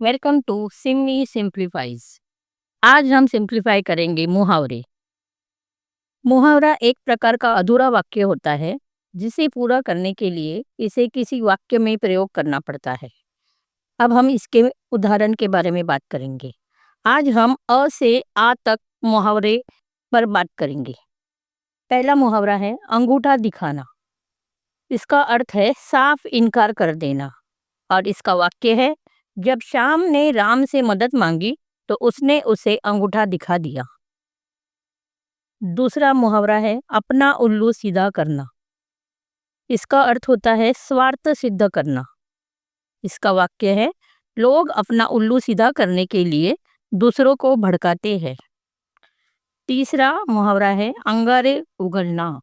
Welcome to Simi simplifies. आज हम simplify करेंगे मुहावरे। मुहावरा एक प्रकार का अधूरा वाक्य होता है जिसे पूरा करने के लिए इसे किसी वाक्य में प्रयोग करना पड़ता है। अब हम इसके उदाहरण के बारे में बात करेंगे। आज हम अ से आ तक मुहावरे पर बात करेंगे। पहला मुहावरा है अंगूठा दिखाना। इसका अर्थ है साफ इनकार कर देना और इसका वाक्य है जब श्याम ने राम से मदद मांगी तो उसने उसे अंगूठा दिखा दिया। दूसरा मुहावरा है अपना उल्लू सीधा करना। इसका अर्थ होता है स्वार्थ सिद्ध करना। इसका वाक्य है लोग अपना उल्लू सीधा करने के लिए दूसरों को भड़काते हैं। तीसरा मुहावरा है अंगारे उगलना।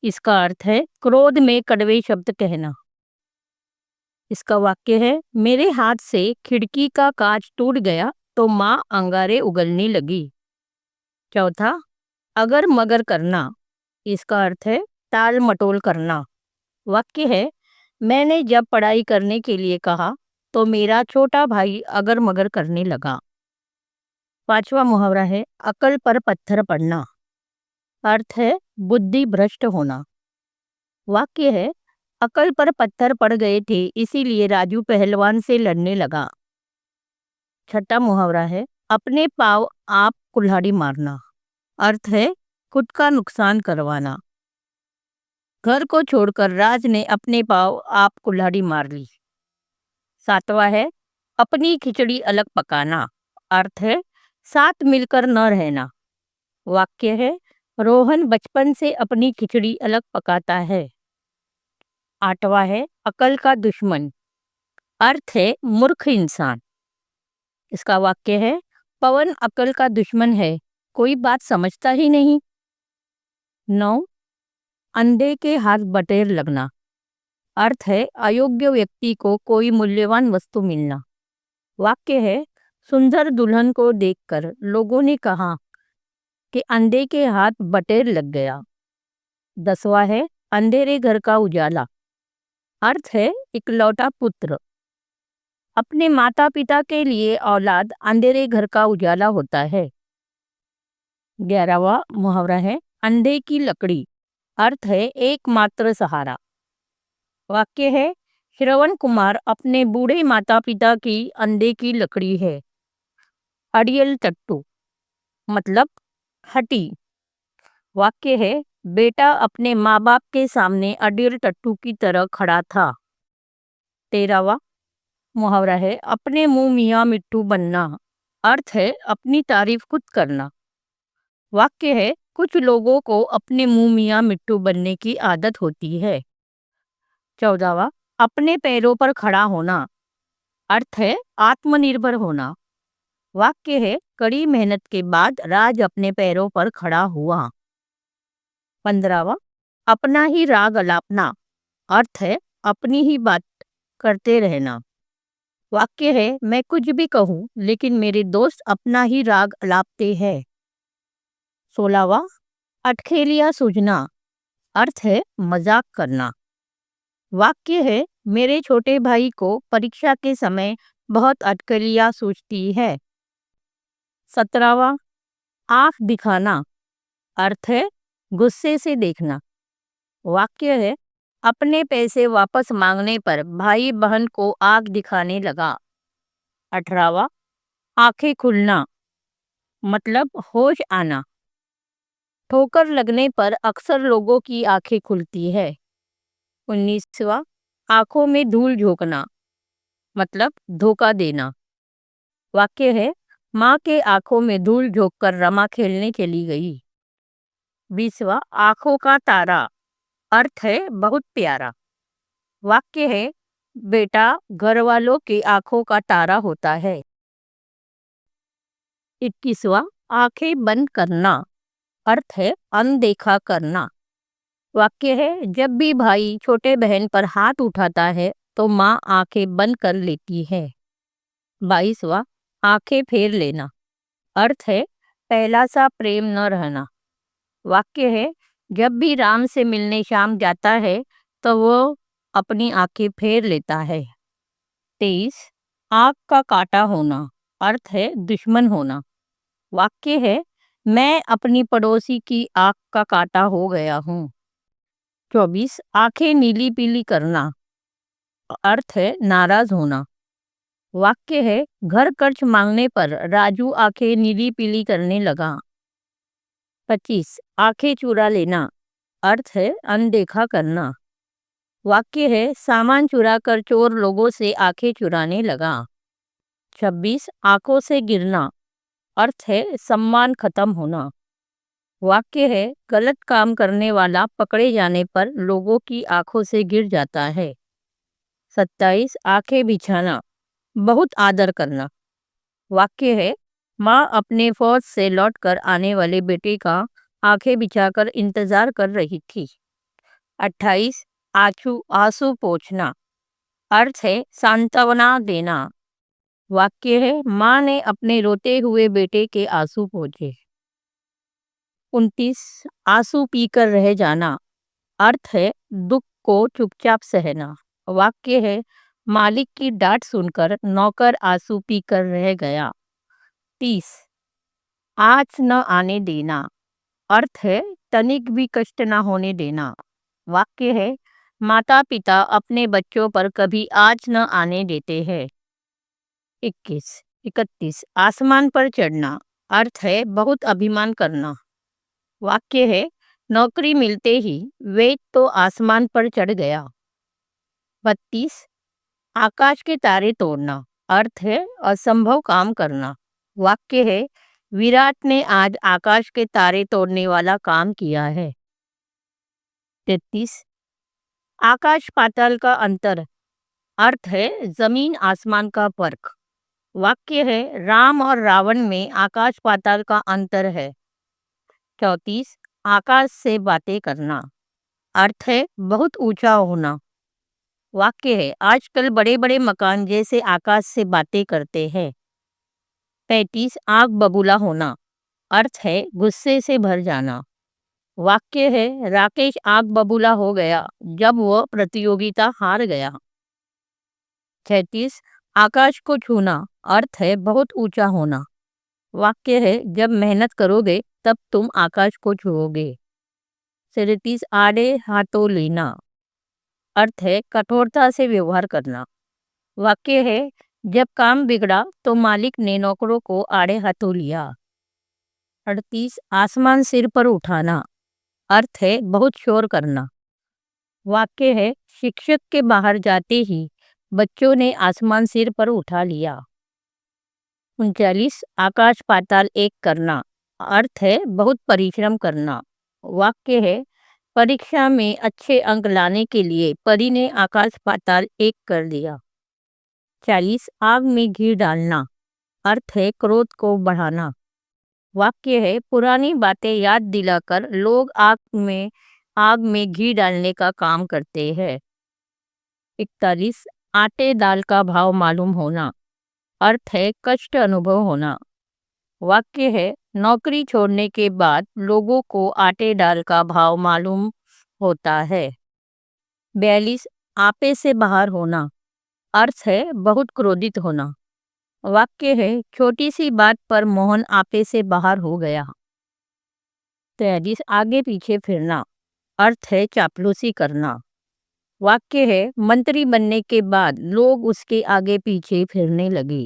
इसका अर्थ है क्रोध में कड़वे शब्द कहना। इसका वाक्य है मेरे हाथ से खिड़की का कांच टूट गया तो माँ अंगारे उगलने लगी। चौथा अगर मगर करना। इसका अर्थ है टाल मटोल करना। वाक्य है मैंने जब पढ़ाई करने के लिए कहा तो मेरा छोटा भाई अगर मगर करने लगा। पांचवा मुहावरा है अकल पर पत्थर पड़ना। अर्थ है बुद्धि भ्रष्ट होना। वाक्य है अकल पर पत्थर पड़ गए थे इसीलिए राजू पहलवान से लड़ने लगा। छठा मुहावरा है अपने पाँव आप कुल्हाड़ी मारना। अर्थ है खुद का नुकसान करवाना। घर को छोड़कर राज ने अपने पाँव आप कुल्हाड़ी मार ली। सातवां है अपनी खिचड़ी अलग पकाना। अर्थ है साथ मिलकर न रहना। वाक्य है रोहन बचपन से अपनी खिचड़ी अलग पकाता है। आठवां है अकल का दुश्मन। अर्थ है मूर्ख इंसान। इसका वाक्य है पवन अकल का दुश्मन है, कोई बात समझता ही नहीं। 9 अंधे के हाथ बटेर लगना। अर्थ है अयोग्य व्यक्ति को कोई मूल्यवान वस्तु मिलना। वाक्य है सुंदर दुल्हन को देखकर लोगों ने कहा कि अंधे के हाथ बटेर लग गया। 10वां है अंधेरे घर का उजाला। अर्थ है इकलौता पुत्र। अपने माता पिता के लिए औलाद अंधेरे घर का उजाला होता है। 11वां मुहावरा है अंधे की लकड़ी। अर्थ है एकमात्र सहारा। वाक्य है श्रवण कुमार अपने बूढ़े माता पिता की अंधे की लकड़ी है। अड़ियल टट्टू मतलब हटी। वाक्य है बेटा अपने माँ बाप के सामने अड़ियल टट्टू की तरह खड़ा था। 13वां मुहावरा है अपने मुंह मियाँ मिट्टू बनना। अर्थ है अपनी तारीफ खुद करना। वाक्य है कुछ लोगों को अपने मुंह मियाँ मिट्टू बनने की आदत होती है। 14वां अपने पैरों पर खड़ा होना। अर्थ है आत्मनिर्भर होना। वाक्य है कड़ी मेहनत के बाद राज अपने पैरों पर खड़ा हुआ। 15वां अपना ही राग अलापना। अर्थ है अपनी ही बात करते रहना। वाक्य है मैं कुछ भी कहूँ लेकिन मेरे दोस्त अपना ही राग अलापते हैं। 16वां अटखेलिया सूझना। अर्थ है मजाक करना। वाक्य है मेरे छोटे भाई को परीक्षा के समय बहुत अटकलियाँ सूझती है। 17वां आँख दिखाना। अर्थ है गुस्से से देखना। वाक्य है अपने पैसे वापस मांगने पर भाई बहन को आँख दिखाने लगा। 18वां आंखें खुलना मतलब होश आना। ठोकर लगने पर अक्सर लोगों की आंखें खुलती है। 19वां आंखों में धूल झोंकना मतलब धोखा देना। वाक्य है माँ के आंखों में धूल झोंककर रमा खेलने चली गई। 20वां आंखों का तारा। अर्थ है बहुत प्यारा। वाक्य है बेटा घर वालों के आंखों का तारा होता है। 21वां आंखें बंद करना। अर्थ है अनदेखा करना। वाक्य है जब भी भाई छोटे बहन पर हाथ उठाता है तो माँ आंखें बंद कर लेती है। 22वां आंखें फेर लेना। अर्थ है पहला सा प्रेम न रहना। वाक्य है जब भी राम से मिलने श्याम जाता है तो वो अपनी आंखें फेर लेता है। 23 आग का काटा होना, अर्थ है दुश्मन होना। वाक्य है, मैं अपनी पड़ोसी की आंख का काटा हो गया हूँ। 24 आंखें नीली पीली करना, अर्थ है नाराज होना। वाक्य है, घर खर्च मांगने पर राजू आंखें नीली पीली करने लगा। 25 आंखें चुरा लेना, अर्थ है अनदेखा करना। वाक्य है, सामान चुरा कर चोर लोगों से आंखें चुराने लगा। 26 आंखों से गिरना, अर्थ है सम्मान खत्म होना। वाक्य है, गलत काम करने वाला पकड़े जाने पर लोगों की आंखों से गिर जाता है। 27 आंखें बिछाना, बहुत आदर करना। वाक्य है, माँ अपने फौज से लौटकर आने वाले बेटे का आंखें बिछाकर इंतजार कर रही थी। 28 आंसू आंसू पोंछना, अर्थ है सांत्वना देना। वाक्य है, माँ ने अपने रोते हुए बेटे के आंसू पोंछे। 29 आंसू पीकर रह जाना, अर्थ है दुख को चुपचाप सहना। वाक्य है, मालिक की डांट सुनकर नौकर आंसू पीकर रह गया। 30 आँच न आने देना, अर्थ है तनिक भी कष्ट न होने देना। वाक्य है, माता पिता अपने बच्चों पर कभी आँच न आने देते हैं। 31 आसमान पर चढ़ना, अर्थ है बहुत अभिमान करना। वाक्य है, नौकरी मिलते ही वेद तो आसमान पर चढ़ गया। 32 आकाश के तारे तोड़ना, अर्थ है असंभव काम करना। वाक्य है, विराट ने आज आकाश के तारे तोड़ने वाला काम किया है। 33 आकाश पाताल का अंतर, अर्थ है जमीन आसमान का फर्क। वाक्य है, राम और रावण में आकाश पाताल का अंतर है। 34 आकाश से बातें करना, अर्थ है बहुत ऊंचा होना। वाक्य है, आजकल बड़े बड़े मकान जैसे आकाश से बातें करते हैं। 35 आग बबूला होना, अर्थ है गुस्से से भर जाना। वाक्य है, राकेश आग बबूला हो गया जब वह प्रतियोगिता हार गया। 36 आकाश को छूना, अर्थ है बहुत ऊंचा होना। वाक्य है, जब मेहनत करोगे तब तुम आकाश को छुओगे। 37 आड़े हाथों लेना, अर्थ है कठोरता से व्यवहार करना। वाक्य है, जब काम बिगड़ा तो मालिक ने नौकरों को आड़े हाथों लिया। 38 आसमान सिर पर उठाना, अर्थ है बहुत शोर करना। वाक्य है, शिक्षक के बाहर जाते ही बच्चों ने आसमान सिर पर उठा लिया। 39 आकाश पाताल एक करना, अर्थ है बहुत परिश्रम करना। वाक्य है, परीक्षा में अच्छे अंक लाने के लिए परी ने आकाश पाताल एक कर दिया। 40 आग में घी डालना, अर्थ है क्रोध को बढ़ाना। वाक्य है, पुरानी बातें याद दिलाकर लोग आग में घी डालने का काम करते हैं। 41 आटे दाल का भाव मालूम होना, अर्थ है कष्ट अनुभव होना। वाक्य है, नौकरी छोड़ने के बाद लोगों को आटे दाल का भाव मालूम होता है। 42 आपे से बाहर होना, अर्थ है बहुत क्रोधित होना। वाक्य है, छोटी सी बात पर मोहन आपे से बाहर हो गया। 43 आगे पीछे फिरना, अर्थ है चापलूसी करना। वाक्य है, मंत्री बनने के बाद लोग उसके आगे पीछे फिरने लगे।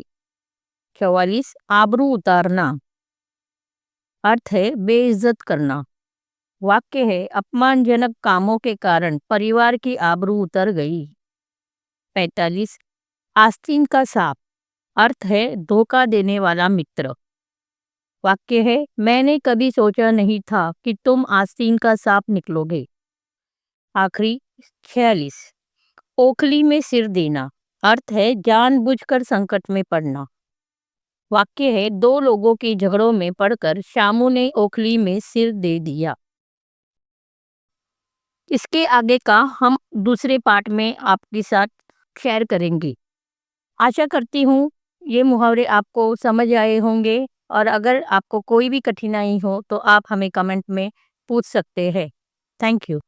44 आबरू उतारना, अर्थ है बेइज्जत करना। वाक्य है, अपमानजनक कामों के कारण परिवार की आबरू उतर गई। 45 आस्तीन का सांप, अर्थ है धोखा देने वाला मित्र। वाक्य है, मैंने कभी सोचा नहीं था कि तुम आस्तीन का सांप निकलोगे। आखिरी 46 ओखली में सिर देना, अर्थ है जानबूझकर संकट में पड़ना। वाक्य है, दो लोगों के झगड़ों में पड़कर शामू ने ओखली में सिर दे दिया। इसके आगे का हम दूसरे पार्ट में आपके साथ शेयर करेंगे। आशा करती हूँ ये मुहावरे आपको समझ आए होंगे, और अगर आपको कोई भी कठिनाई हो तो आप हमें कमेंट में पूछ सकते हैं। Thank you.